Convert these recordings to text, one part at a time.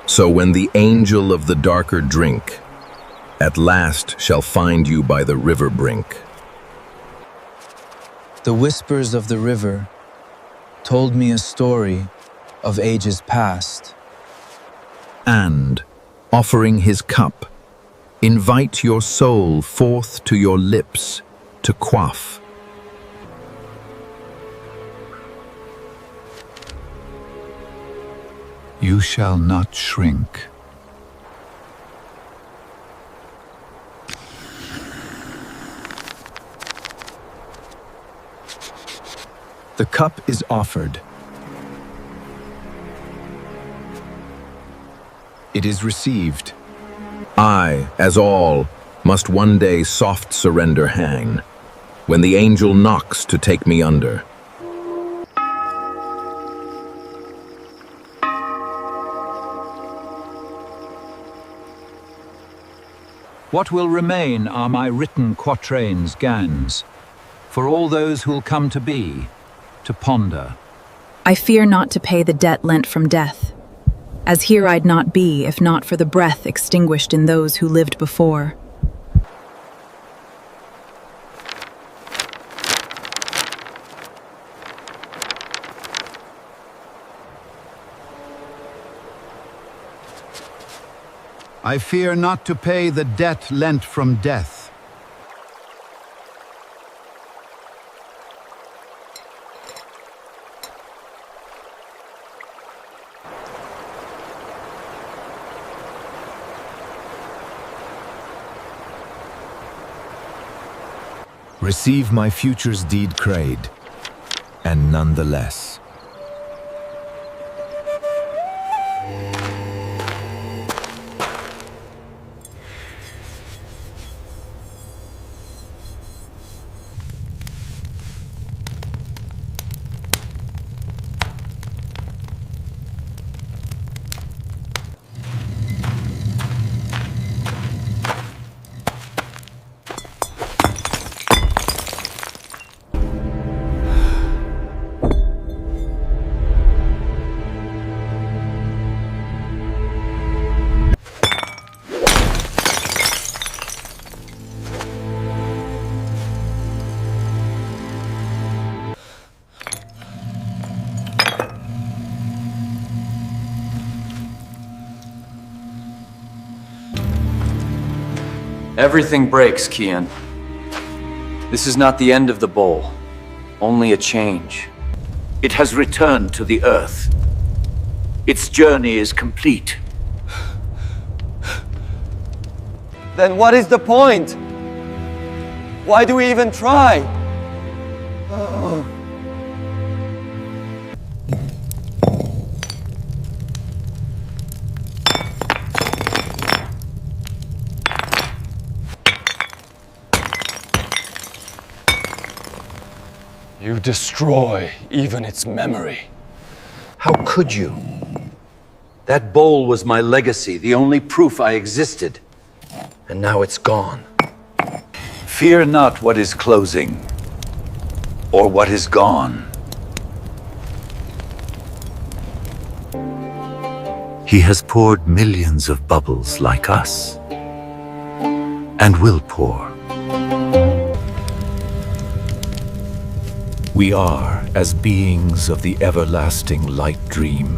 So when the angel of the darker drink at last shall find you by the river brink. The whispers of the river told me a story of ages past. And, offering his cup, invite your soul forth to your lips to quaff. You shall not shrink. The cup is offered. It is received. I, as all, must one day soft surrender hang, when the angel knocks to take me under. What will remain are my written quatrains, gans, for all those who'll come to be, to ponder. I fear not to pay the debt lent from death, as here I'd not be if not for the breath extinguished in those who lived before. I fear not to pay the debt lent from death. Receive my future's deed crade, and none the less. Everything breaks, Kian. This is not the end of the bowl, only a change. It has returned to the Earth. Its journey is complete. Then what is the point? Why do we even try? You destroy even its memory. How could you? That bowl was my legacy, the only proof I existed. And now it's gone. Fear not what is closing, or what is gone. He has poured millions of bubbles like us, and will pour. We are as beings of the everlasting light dream,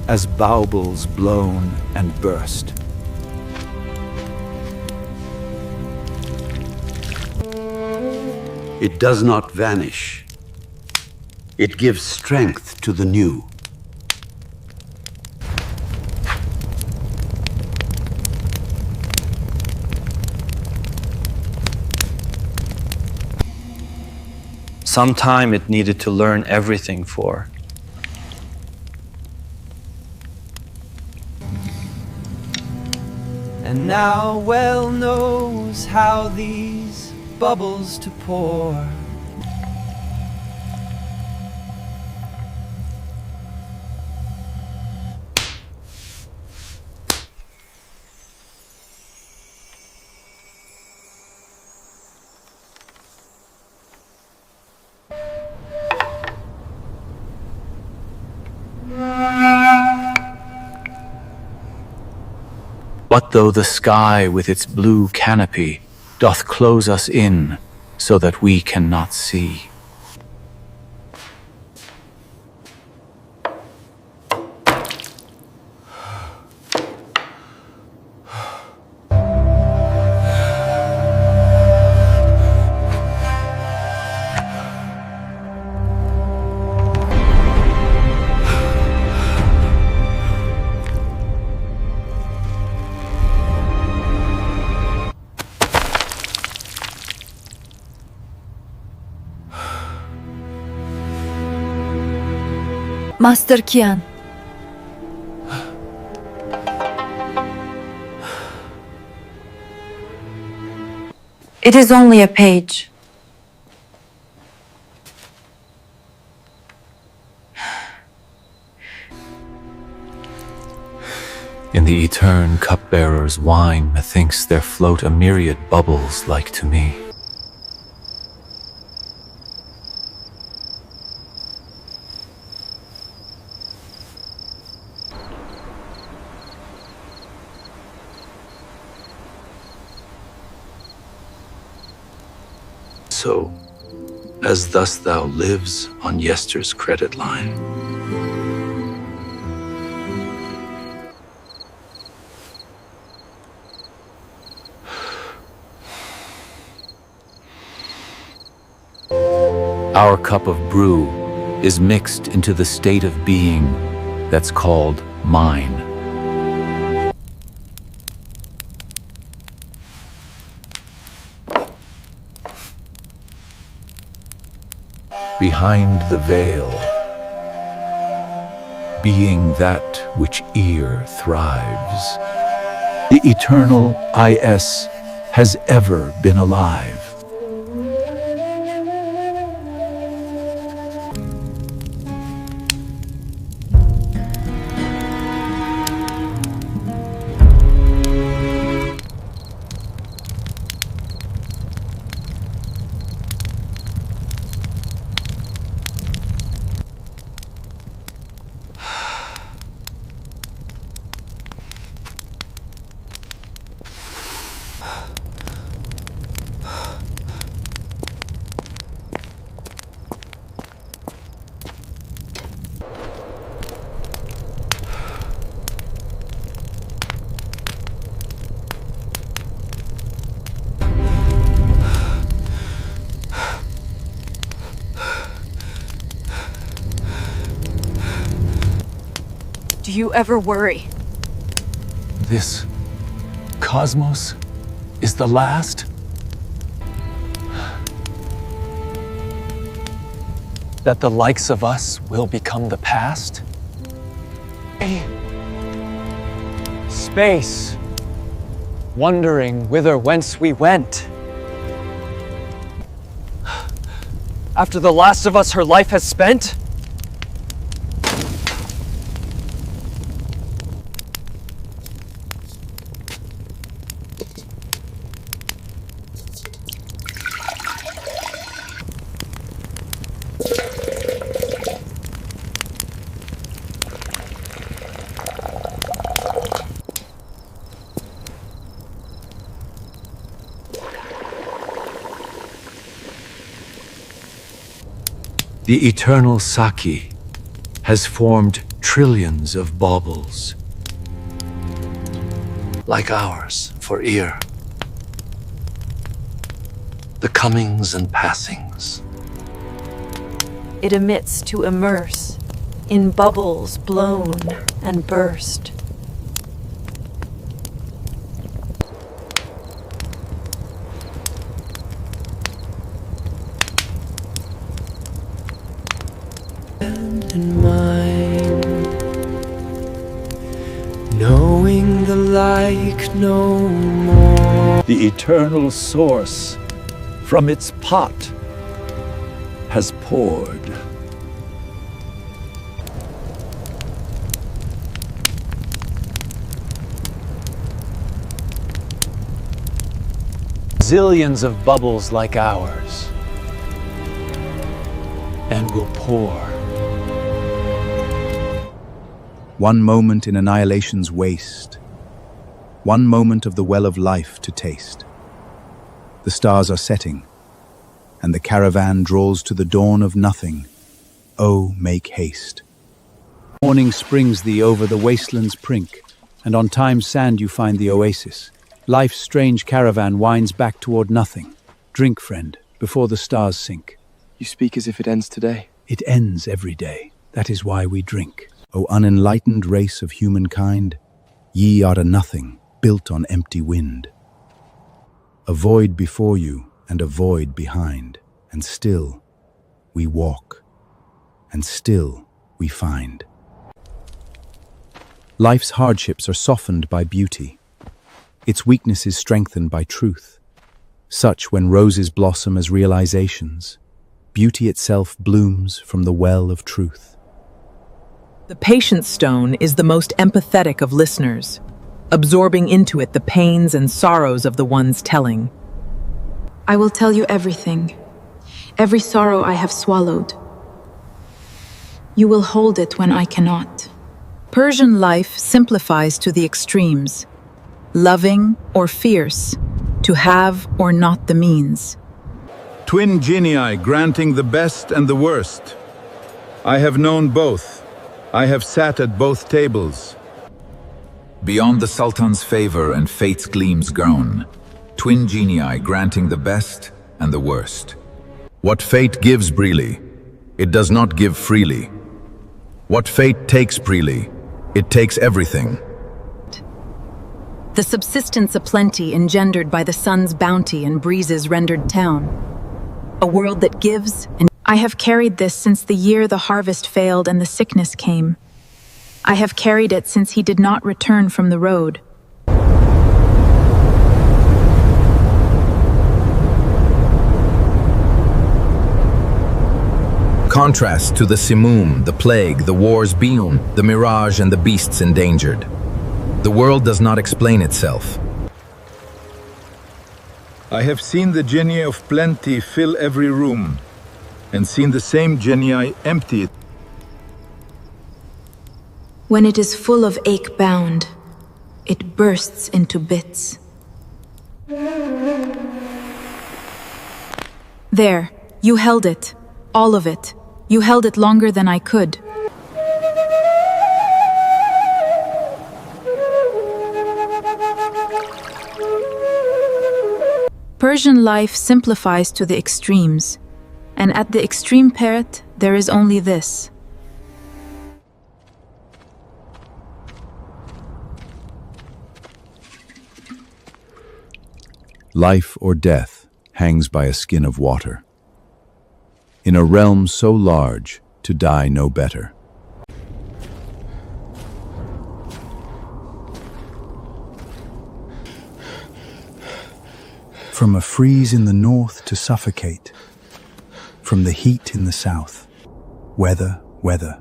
as baubles blown and burst. It does not vanish. It gives strength to the new. Some time it needed to learn everything for. And now well knows how these bubbles to pour. What though the sky with its blue canopy doth close us in so that we cannot see? Master Kian. It is only a page. In the etern cupbearer's wine, methinks there float a myriad bubbles like to me. So, as thus thou lives on yester's credit line. Our cup of brew is mixed into the state of being that's called mine. Behind the veil, being that which ear thrives, the eternal IS has ever been alive. Do you ever worry? This cosmos is the last? That the likes of us will become the past? Space, wondering whither whence we went. After the last of us her life has spent? The eternal Saki has formed trillions of baubles, like ours for ear. The comings and passings. It emits to immerse in bubbles blown and burst. And mine, knowing the like no more. The eternal source from its pot has poured. Zillions of bubbles like ours, and will pour. One moment in annihilation's waste, one moment of the well of life to taste. The stars are setting, and the caravan draws to the dawn of nothing. Oh, make haste. Morning springs thee over the wasteland's brink, and on time's sand you find the oasis. Life's strange caravan winds back toward nothing. Drink, friend, before the stars sink. You speak as if it ends today. It ends every day. That is why we drink. O unenlightened race of humankind, ye are a nothing, built on empty wind. A void before you and a void behind, and still we walk, and still we find. Life's hardships are softened by beauty, its weaknesses strengthened by truth. Such when roses blossom as realizations, beauty itself blooms from the well of truth. The patience stone is the most empathetic of listeners, absorbing into it the pains and sorrows of the ones telling. I will tell you everything, every sorrow I have swallowed. You will hold it when I cannot. Persian life simplifies to the extremes, loving or fierce, to have or not the means. Twin genii granting the best and the worst. I have known both. I have sat at both tables. Beyond the Sultan's favor and fate's gleams grown, twin genii granting the best and the worst. What fate gives freely, it does not give freely. What fate takes freely, it takes everything. The subsistence aplenty engendered by the sun's bounty and breezes rendered town. A world that gives, and I have carried this since the year the harvest failed and the sickness came. I have carried it since he did not return from the road. Contrast to the Simoom, the plague, the wars beyond, the mirage and the beasts endangered. The world does not explain itself. I have seen the genii of plenty fill every room, and seen the same genii empty it. When it is full of ache bound, it bursts into bits. There, you held it, all of it. You held it longer than I could. Persian life simplifies to the extremes, and at the extreme parrot, there is only this. Life or death hangs by a skin of water. In a realm so large, to die no better. From a freeze in the north to suffocate, from the heat in the south, weather, weather.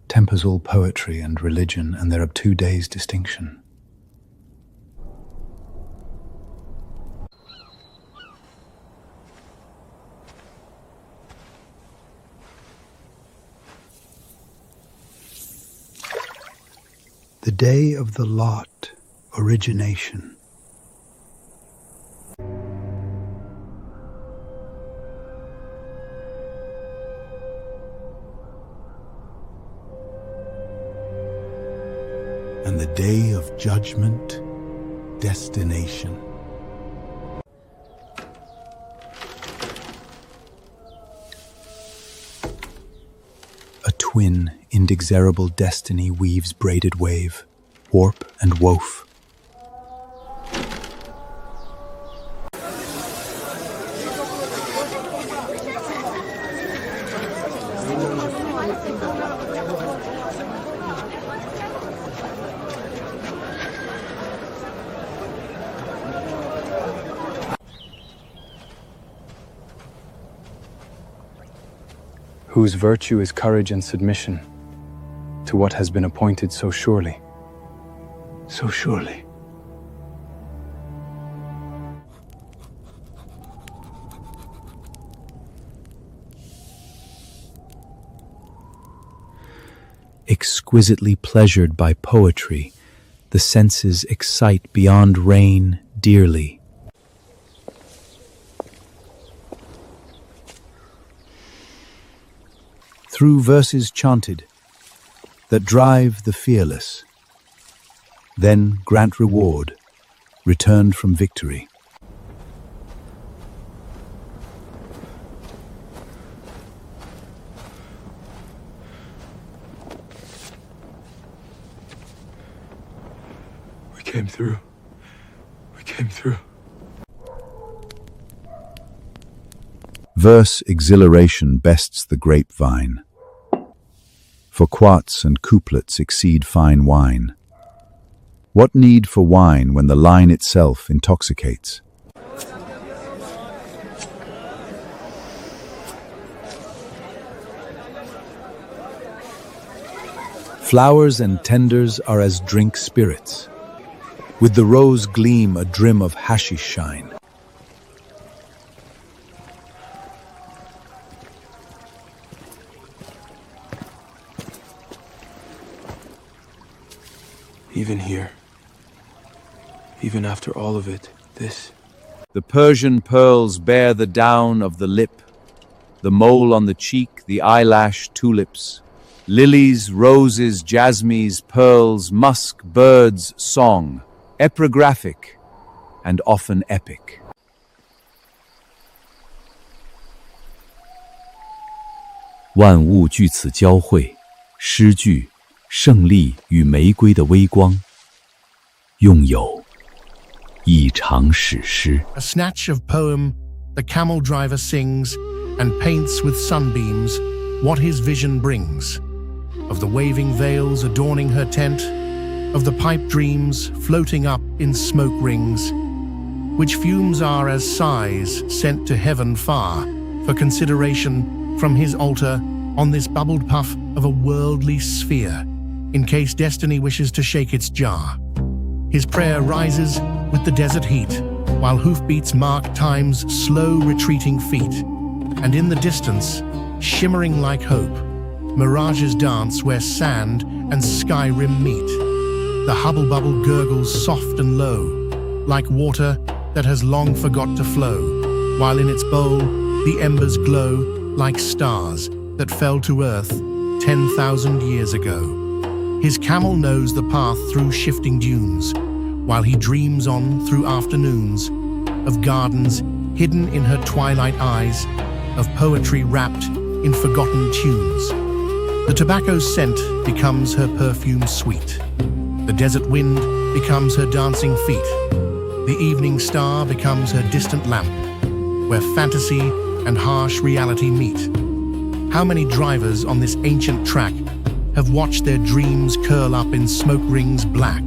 Tempers all poetry and religion, and there are 2 days' distinction. The day of the lot, origination. And the day of judgment, destination. A twin, inexorable destiny weaves braided wave, warp and woof. Whose virtue is courage and submission to what has been appointed so surely. So surely. exquisitely pleasured by poetry, the senses excite beyond rain dearly. Through verses chanted that drive the fearless, then grant reward, returned from victory. We came through. We came through. Verse exhilaration bests the grapevine, for quarts and couplets exceed fine wine. What need for wine when the line itself intoxicates? Flowers and tenders are as drink spirits, with the rose gleam a drim of hashish shine. Even here, even after all of it, this. The Persian pearls bear the down of the lip, the mole on the cheek, the eyelash, tulips, lilies, roses, jasmines, pearls, musk, birds, song, epigraphic and often epic. "万物据此交汇，诗句、胜利与玫瑰的微光，拥有一场史诗。" A snatch of poem, the camel driver sings and paints with sunbeams what his vision brings, of the waving veils adorning her tent, of the pipe dreams floating up in smoke rings, which fumes are as sighs sent to heaven far for consideration from his altar on this bubbled puff of a worldly sphere, in case destiny wishes to shake its jar. His prayer rises with the desert heat, while hoofbeats mark time's slow retreating feet, and in the distance, shimmering like hope, mirages dance where sand and sky rim meet. The hubble-bubble gurgles soft and low, like water that has long forgot to flow, while in its bowl the embers glow like stars that fell to earth 10,000 years ago. His camel knows the path through shifting dunes, while he dreams on through afternoons, of gardens hidden in her twilight eyes, of poetry wrapped in forgotten tunes. The tobacco's scent becomes her perfume sweet. The desert wind becomes her dancing feet. The evening star becomes her distant lamp, where fantasy and harsh reality meet. How many drivers on this ancient track have watched their dreams curl up in smoke rings black,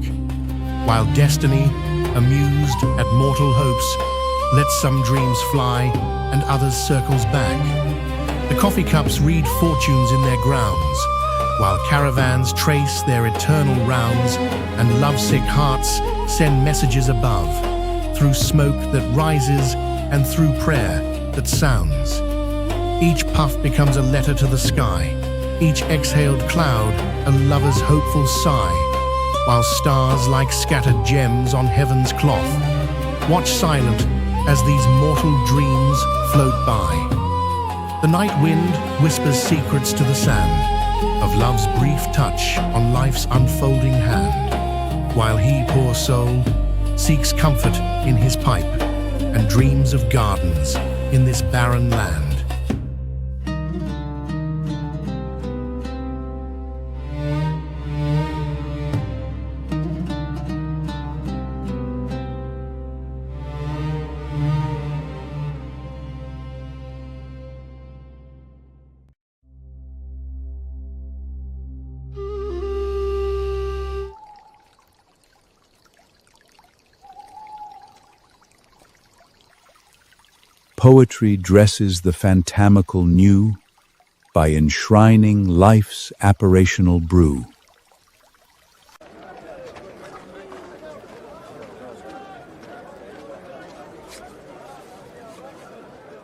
while destiny, amused at mortal hopes, lets some dreams fly and others circles back. The coffee cups read fortunes in their grounds, while caravans trace their eternal rounds, and lovesick hearts send messages above, through smoke that rises and through prayer that sounds. Each puff becomes a letter to the sky, each exhaled cloud a lover's hopeful sigh, while stars like scattered gems on heaven's cloth watch silent as these mortal dreams float by. The night wind whispers secrets to the sand, of love's brief touch on life's unfolding hand, while he, poor soul, seeks comfort in his pipe and dreams of gardens in this barren land. Poetry dresses the phantomical new by enshrining life's apparitional brew.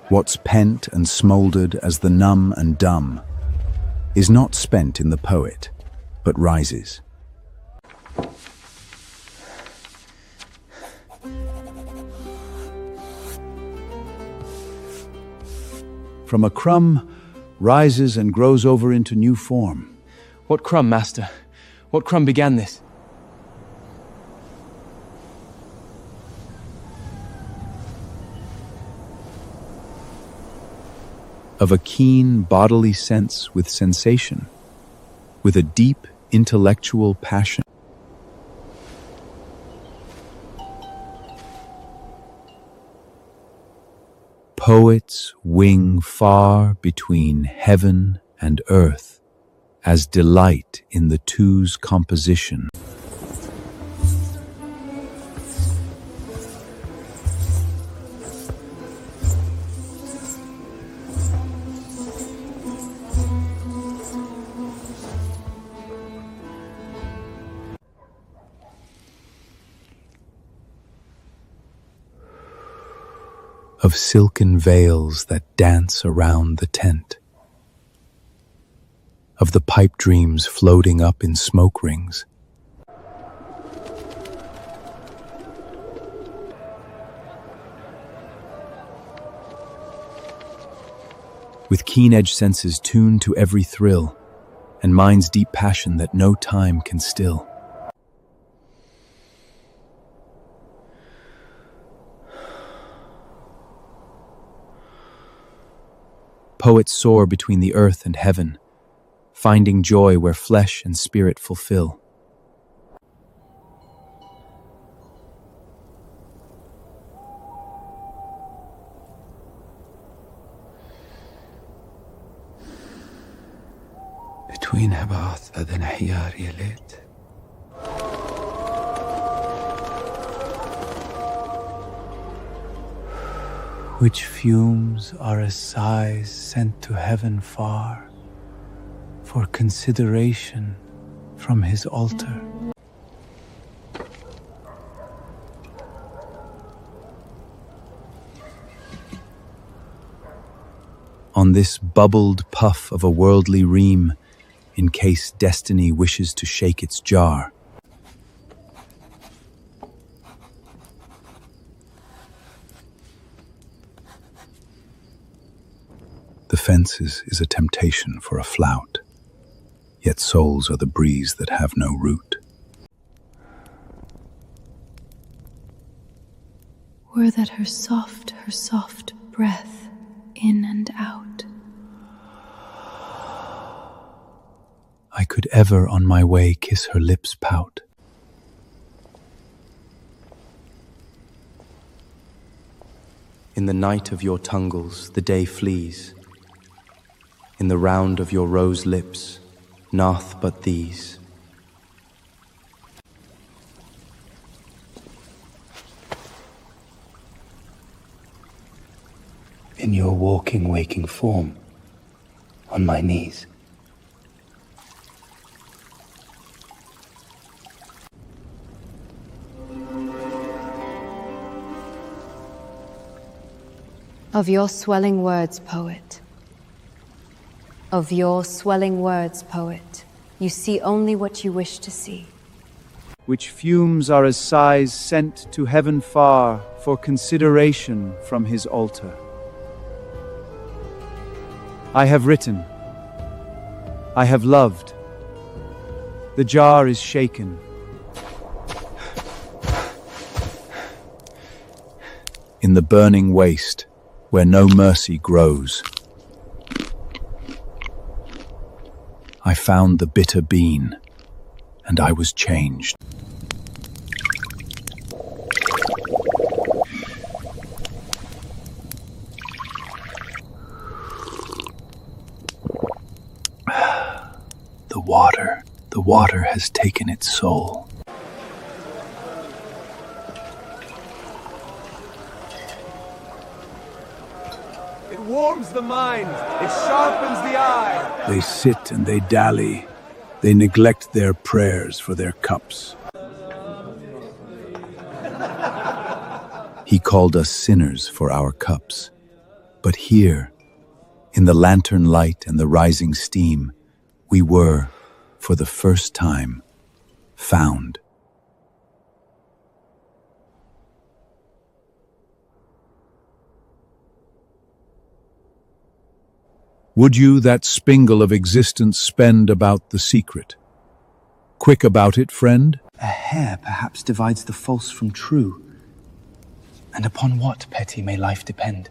What's pent and smouldered as the numb and dumb is not spent in the poet, but rises. From a crumb, rises and grows over into new form. What crumb, Master? What crumb began this? Of a keen bodily sense with sensation, with a deep intellectual passion. Poets wing far between heaven and earth, as delight in the two's composition. Of silken veils that dance around the tent, of the pipe dreams floating up in smoke rings, with keen-edged senses tuned to every thrill, and mind's deep passion that no time can still. Poets soar between the earth and heaven, finding joy where flesh and spirit fulfill. Between Habath and Hiyar Yalit. Which fumes are as sighs sent to heaven far, for consideration from his altar. On this bubbled puff of a worldly ream, in case destiny wishes to shake its jar. The fences is a temptation for a flout, yet souls are the breeze that have no root. Were that her soft breath in and out. I could ever on my way kiss her lips' pout. In the night of your tungles, the day flees. In the round of your rose lips, naught but these. In your walking, waking form, on my knees. Of your swelling words, poet. Of your swelling words, poet. You see only what you wish to see. Which fumes are as sighs sent to heaven far, for consideration from his altar. I have written. I have loved. The jar is shaken. In the burning waste, where no mercy grows, I found the bitter bean, and I was changed. The water has taken its soul. It warms the mind, it sharpens the eye. They sit and they dally. They neglect their prayers for their cups. He called us sinners for our cups. But here, in the lantern light and the rising steam, we were for the first time, found. Would you that spingle of existence spend about the secret? Quick about it, friend? A hair perhaps divides the false from true. And upon what, petty, may life depend?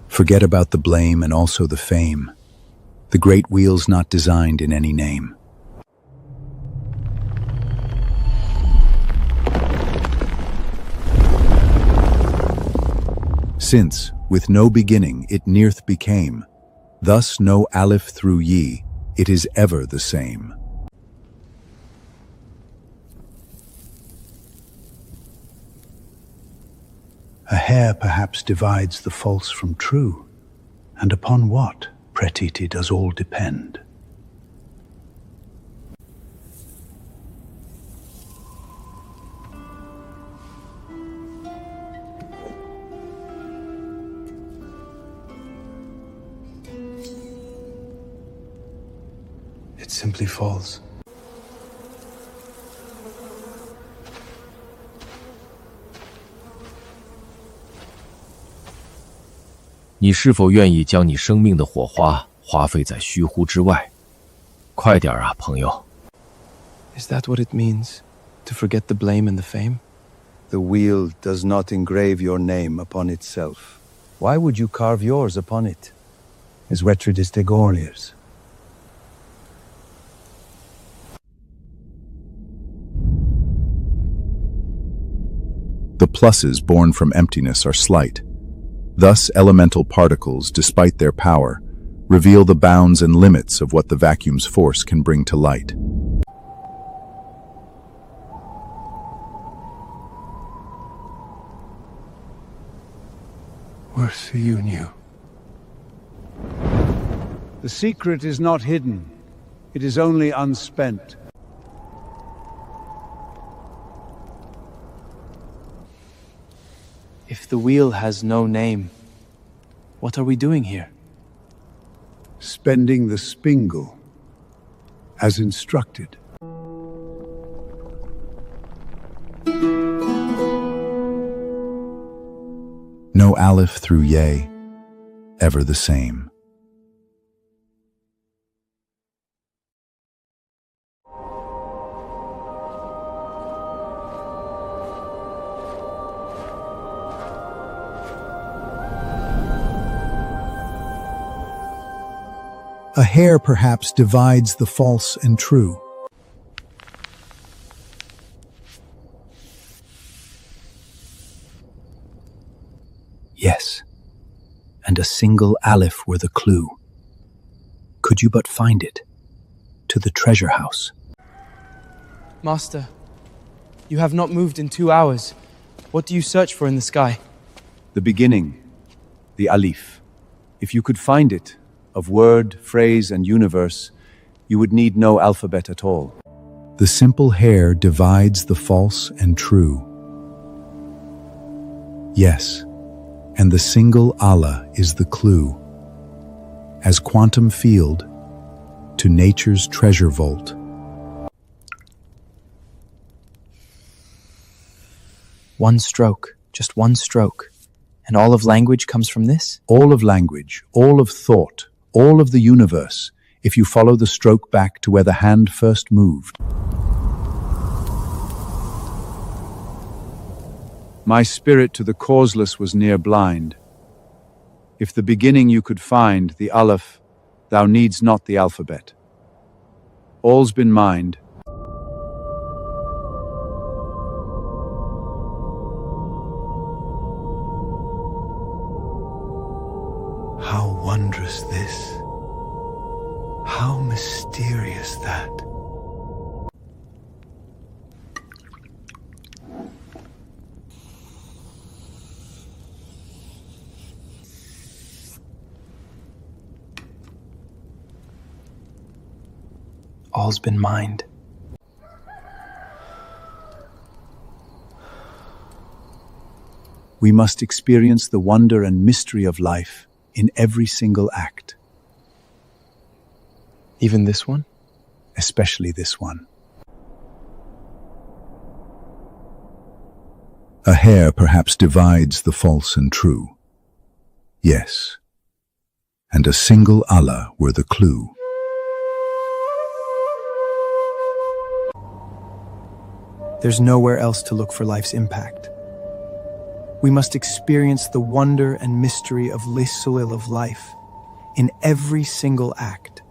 Forget about the blame and also the fame. The great wheel's not designed in any name. Since, with no beginning, it nearth became, thus no aleph through ye, it is ever the same. A hair perhaps divides the false from true, and upon what, pretty, does all depend? It simply falls.你是否愿意将你生命的火花花费在虚乎之外？快点啊，朋友！ Is that what it means, to forget the blame and the fame? The wheel does not engrave your name upon itself. Why would you carve yours upon it? As vetridis de Gorliers. The pluses born from emptiness are slight. Thus, elemental particles, despite their power, reveal the bounds and limits of what the vacuum's force can bring to light. Worse for you knew. The secret is not hidden. It is only unspent. If the wheel has no name, what are we doing here? Spending the spingle, as instructed. No aleph through yea, ever the same. A hair perhaps divides the false and true. Yes, and a single aleph were the clue. Could you but find it, to the treasure house. Master, you have not moved in 2 hours. What do you search for in the sky? The beginning, the alif. If you could find it, of word, phrase, and universe, you would need no alphabet at all. The simple hair divides the false and true. Yes, and the single Allah is the clue, as quantum field to nature's treasure vault. One stroke, just one stroke, and all of language comes from this? All of language, all of thought, all of the universe, if you follow the stroke back to where the hand first moved. My spirit to the causeless was near blind. If the beginning you could find, the aleph, thou needs not the alphabet. All's been mind. How wondrous this! How mysterious that! all's been mined. We must experience the wonder and mystery of life in every single act. Even this one? Especially this one. A hair perhaps divides the false and true. Yes, and a single Allah were the clue. There's nowhere else to look for life's impact. We must experience the wonder and mystery of Lis-Sulil of life in every single act.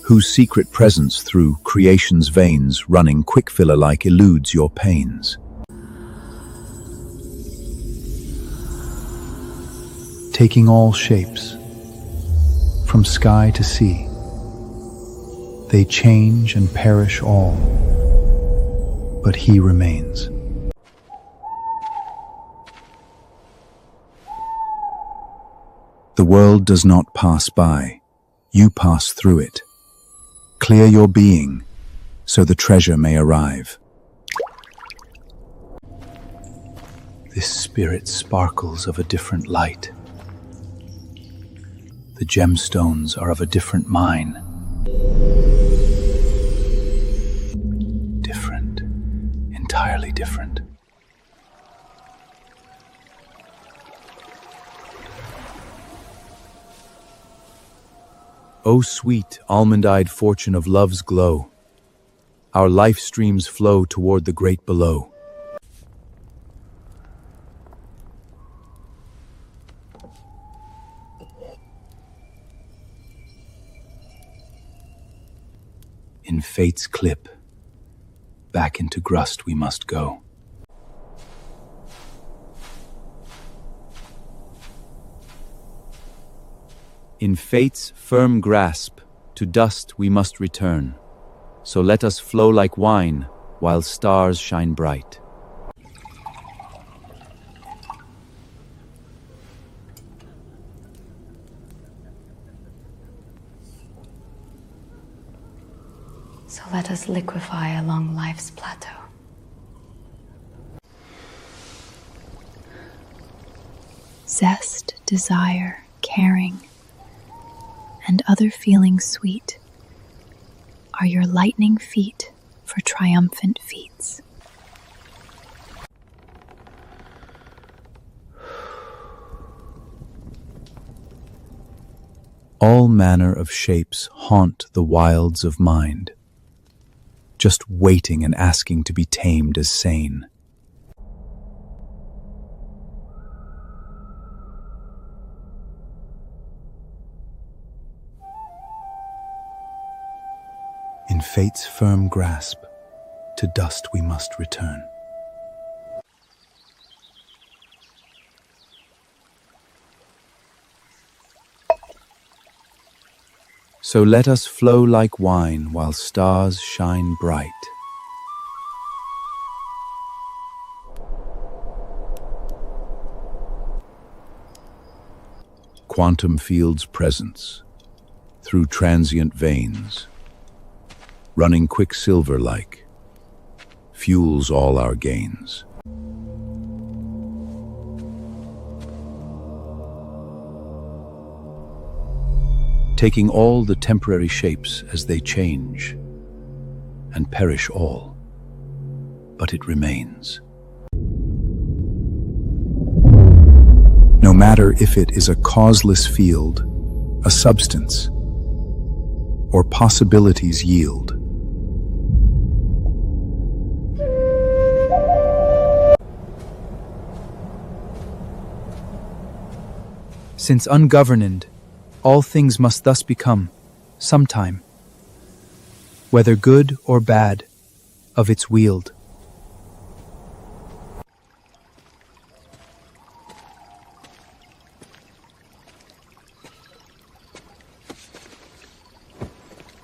Whose secret presence through creation's veins running quickfiller-like eludes your pains. Taking all shapes, from sky to sea, they change and perish all, but he remains. The world does not pass by, you pass through it. Clear your being, so the treasure may arrive. This spirit sparkles of a different light. The gemstones are of a different mine. Different, entirely different. O sweet, almond-eyed fortune of love's glow, our life streams flow toward the great below. In fate's clip, back into Grust we must go. In fate's firm grasp, to dust we must return. So let us flow like wine, while stars shine bright. So let us liquefy along life's plateau. Zest, desire, caring, and other feelings sweet are your lightning feet for triumphant feats. All manner of shapes haunt the wilds of mind, just waiting and asking to be tamed as sane. In fate's firm grasp, to dust we must return. So let us flow like wine while stars shine bright. Quantum field's presence, through transient veins, running quicksilver-like, fuels all our gains. Taking all the temporary shapes as they change, and perish all, but it remains. No matter if it is a causeless field, a substance, or possibilities yield. Since ungoverned, all things must thus become, sometime, whether good or bad, of its wield.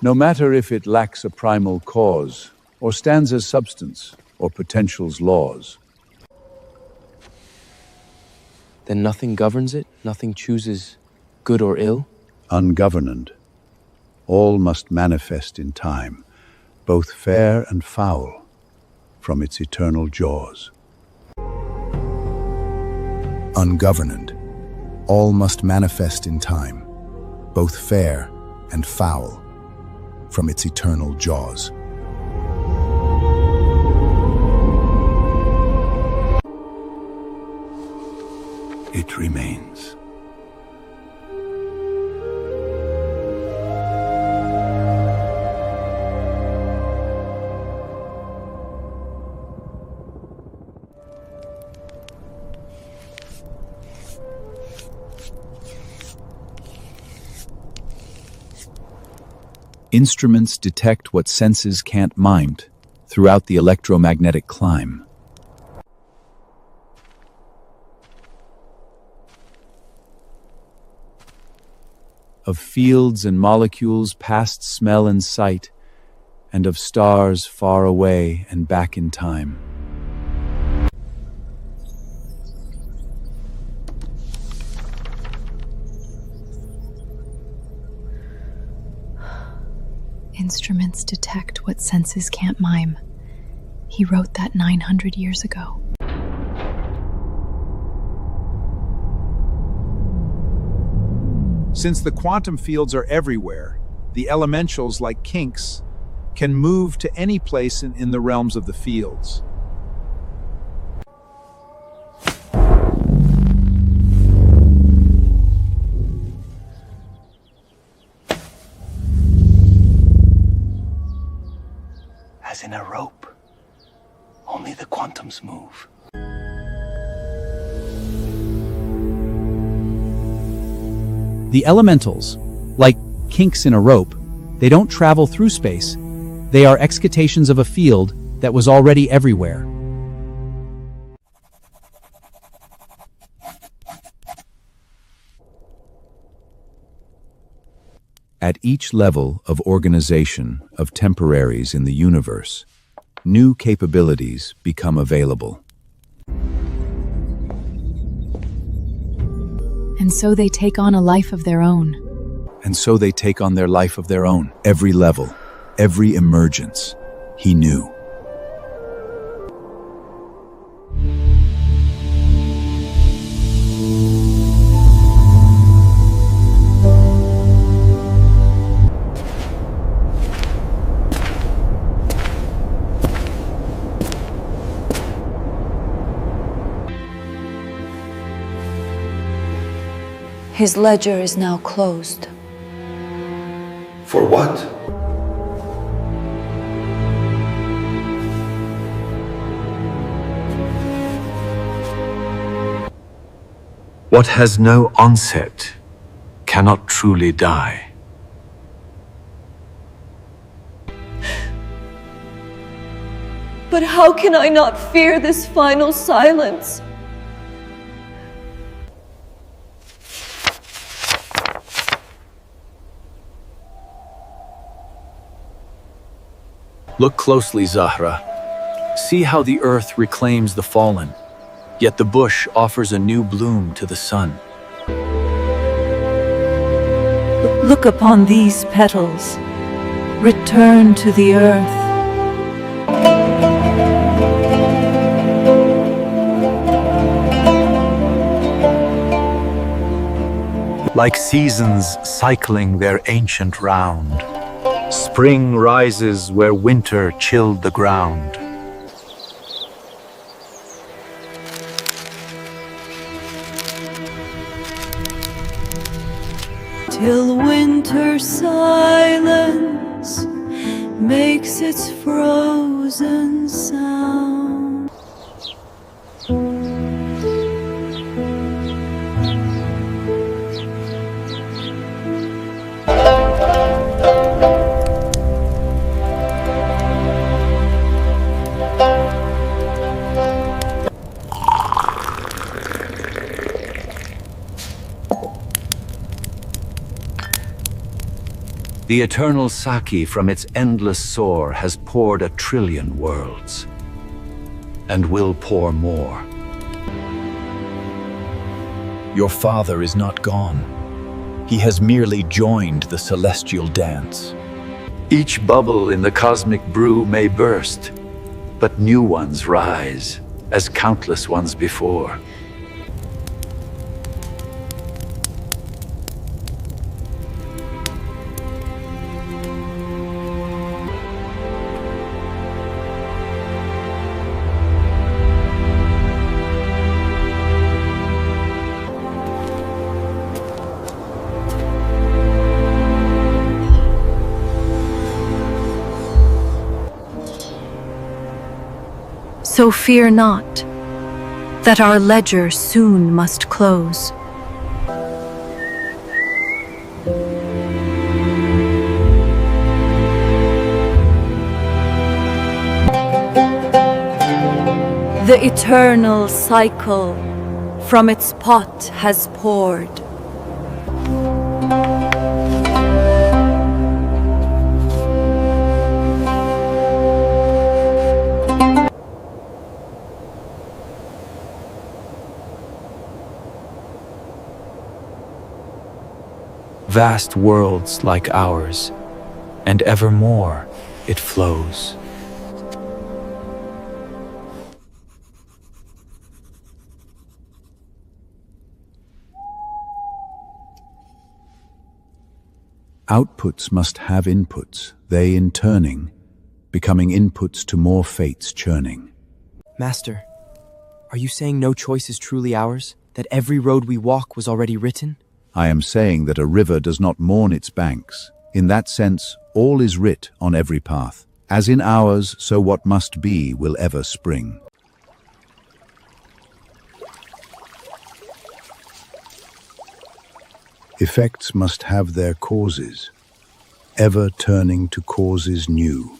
No matter if it lacks a primal cause or stands as substance, or potential's laws. Then nothing governs it? Nothing chooses good or ill? Ungoverned. All must manifest in time, both fair and foul, from its eternal jaws. Ungoverned. All must manifest in time, both fair and foul, from its eternal jaws. It remains. Instruments detect what senses can't mime throughout the electromagnetic climb. Of fields and molecules past smell and sight, and of stars far away and back in time. Instruments detect what senses can't mime. He wrote that 900 years ago. Since the quantum fields are everywhere, the elementals, like kinks, can move to any place in the realms of the fields. As in a rope, only the quantums move. The elementals, like kinks in a rope, they don't travel through space. They are excitations of a field that was already everywhere. At each level of organization of temporaries in the universe, new capabilities become available. And so they take on a life of their own. And so they take on their life of their own. Every level, every emergence, he knew. His ledger is now closed. For what? What has no onset cannot truly die. But how can I not fear this final silence? Look closely, Zahra. See how the earth reclaims the fallen, yet the bush offers a new bloom to the sun. Look upon these petals. Return to the earth. Like seasons cycling their ancient round, spring rises where winter chilled the ground. Till winter silence makes its frozen sound. The eternal Saki from its endless soar has poured 1 trillion worlds. and will pour more. Your father is not gone. He has merely joined the celestial dance. Each bubble in the cosmic brew may burst, but new ones rise, as countless ones before. So fear not, that our ledger soon must close. The eternal cycle from its pot has poured. Vast worlds like ours, and evermore it flows. Outputs must have inputs, they in turning, becoming inputs to more fates churning. Master, are you saying no choice is truly ours? That every road we walk was already written? I am saying that a river does not mourn its banks. In that sense, all is writ on every path. As in ours, so what must be will ever spring. Effects must have their causes, ever turning to causes new,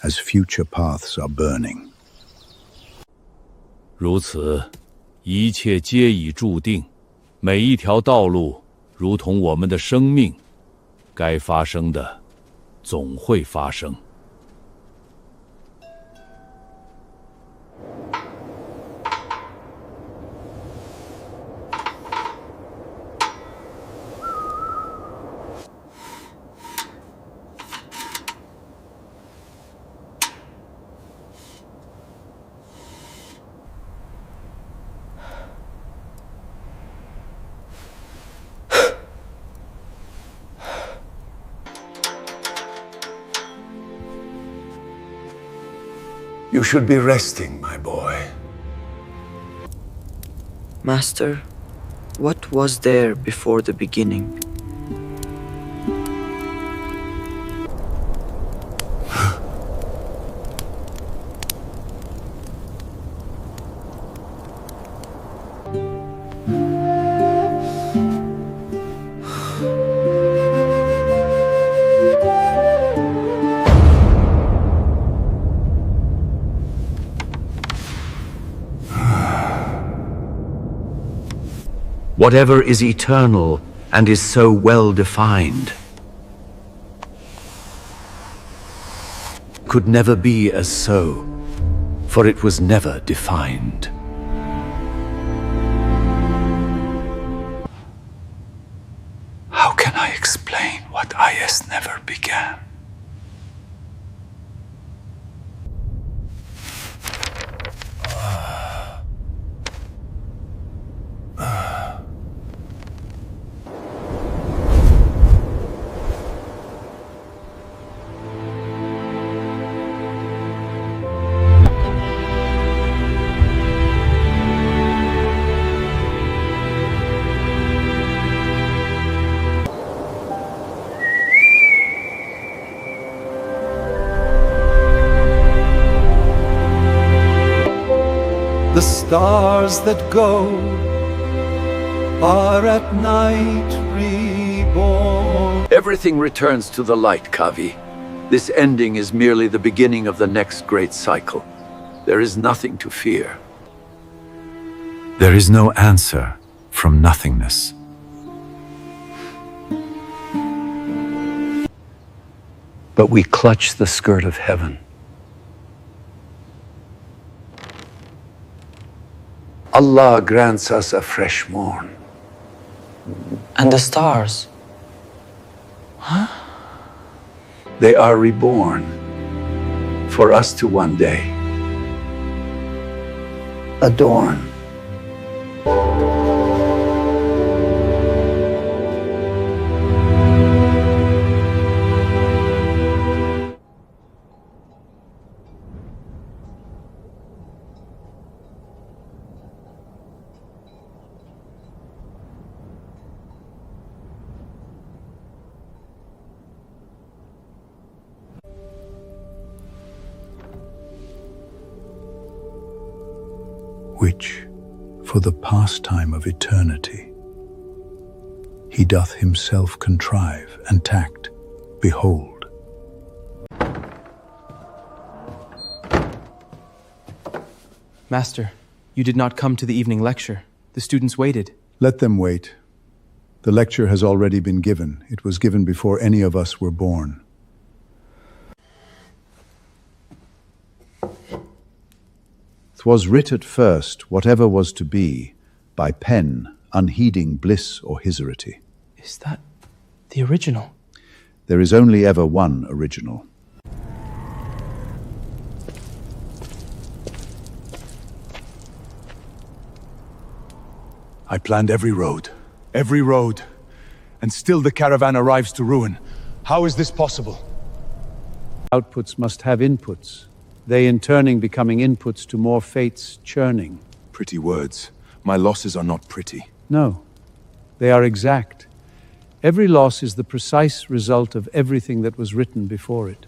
as future paths are burning. 如此，一切皆已注定，每一条道路如同我们的生命，该发生的总会发生。You should be resting, my boy. Master, what was there before the beginning? Whatever is eternal and is so well defined could never be as so, for it was never defined. How can I explain what IS never began? The stars that go are at night reborn. Everything returns to the light, Kavi. This ending is merely the beginning of the next great cycle. There is nothing to fear. There is no answer from nothingness. But we clutch the skirt of heaven. Allah grants us a fresh morn. And the stars? They are reborn for us to one day adorn. Which, for the pastime of eternity, he doth himself contrive and tact, behold. Master, you did not come to the evening lecture. The students waited. Let them wait. The lecture has already been given. It was given before any of us were born. 'Twas writ at first, whatever was to be, by pen, unheeding bliss or hilarity. Is that the original? There is only ever one original. I planned every road, and still the caravan arrives to ruin. How is this possible? Outputs must have inputs, they in turning becoming inputs to more fates churning. Pretty words. My losses are not pretty. No, they are exact. Every loss is the precise result of everything that was written before it.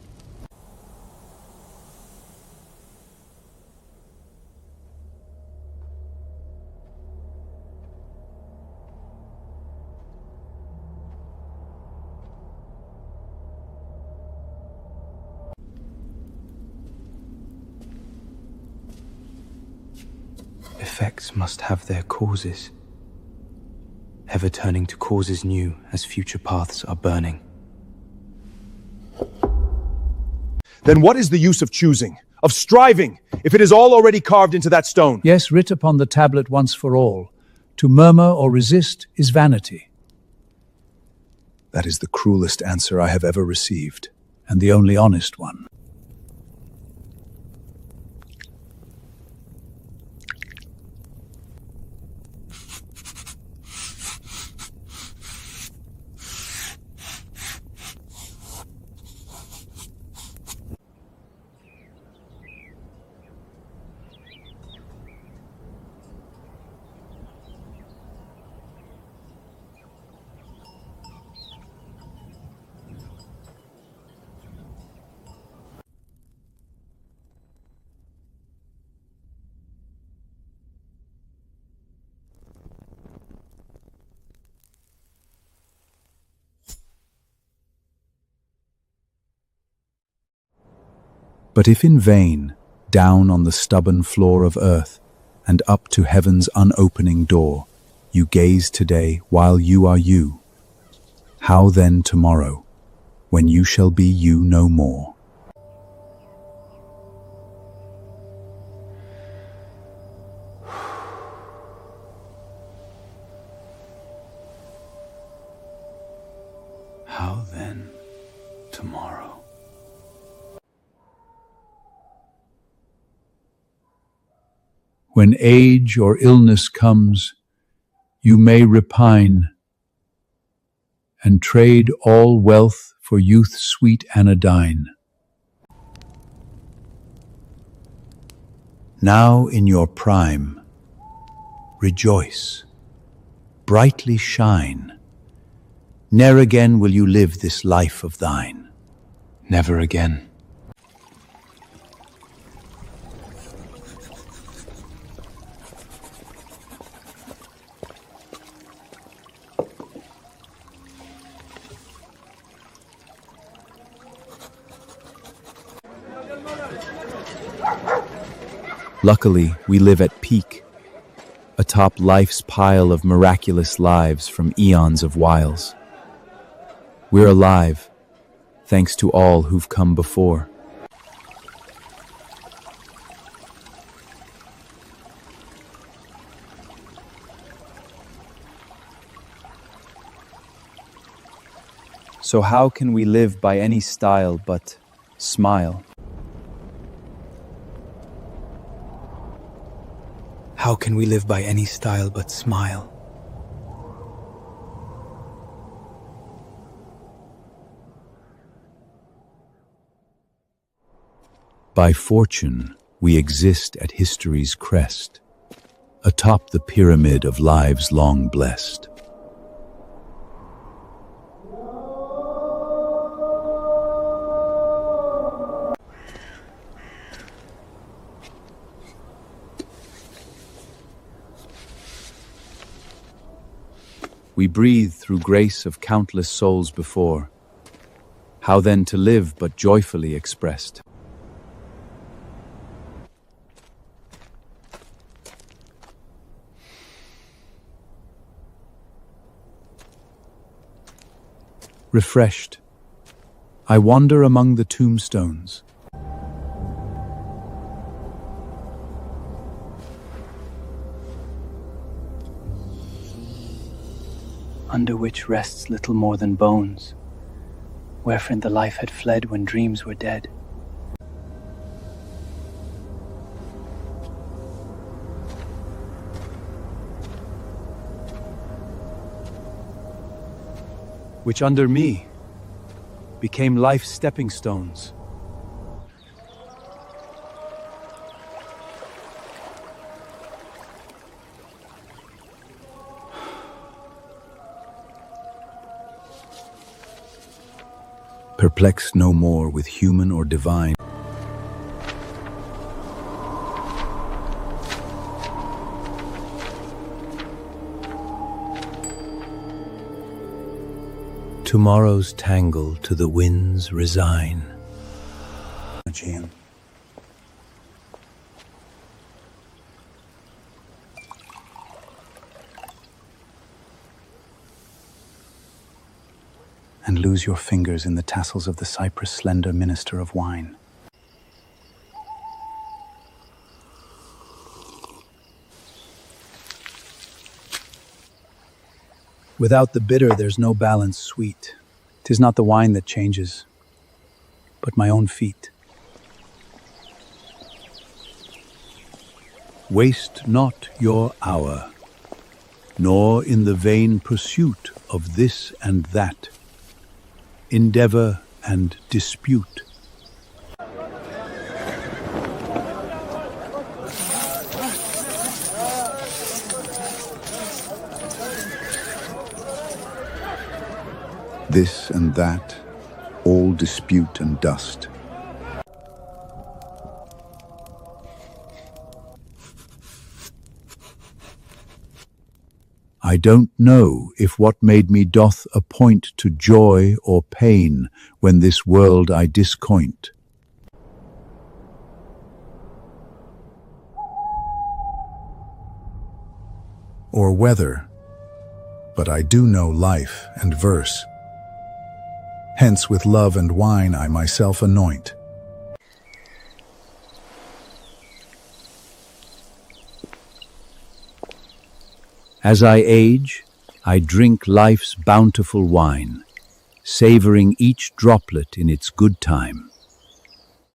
Effects must have their causes, ever turning to causes new as future paths are burning. Then what is the use of choosing, of striving, if it is all already carved into that stone? Yes, writ upon the tablet once for all. To murmur or resist is vanity. That is the cruelest answer I have ever received, and the only honest one. But if in vain, down on the stubborn floor of earth, and up to heaven's unopening door, you gaze today while you are you, how then tomorrow, when you shall be you no more? How then tomorrow? When age or illness comes, you may repine and trade all wealth for youth's sweet anodyne. Now in your prime, rejoice, brightly shine. Ne'er again will you live this life of thine. Never again. Luckily, we live at peak, atop life's pile of miraculous lives from eons of wiles. We're alive, thanks to all who've come before. So how can we live by any style but smile? How can we live by any style but smile? By fortune, we exist at history's crest, atop the pyramid of lives long blessed. We breathe through grace of countless souls before. How then to live but joyfully expressed? Refreshed, I wander among the tombstones. Under which rests little more than bones, wherefrom the life had fled when dreams were dead. Which under me became life's stepping stones. Perplexed no more with human or divine. Tomorrow's tangle to the winds resign. And lose your fingers in the tassels of the cypress slender minister of wine. Without the bitter, there's no balance sweet. 'Tis not the wine that changes, but my own feet. Waste not your hour, nor in the vain pursuit of this and that, endeavor and dispute. This and that, all dispute and dust. I don't know if what made me doth appoint to joy or pain when this world I discoint. Or whether, but I do know life and verse. Hence with love and wine I myself anoint. As I age, I drink life's bountiful wine, savoring each droplet in its good time.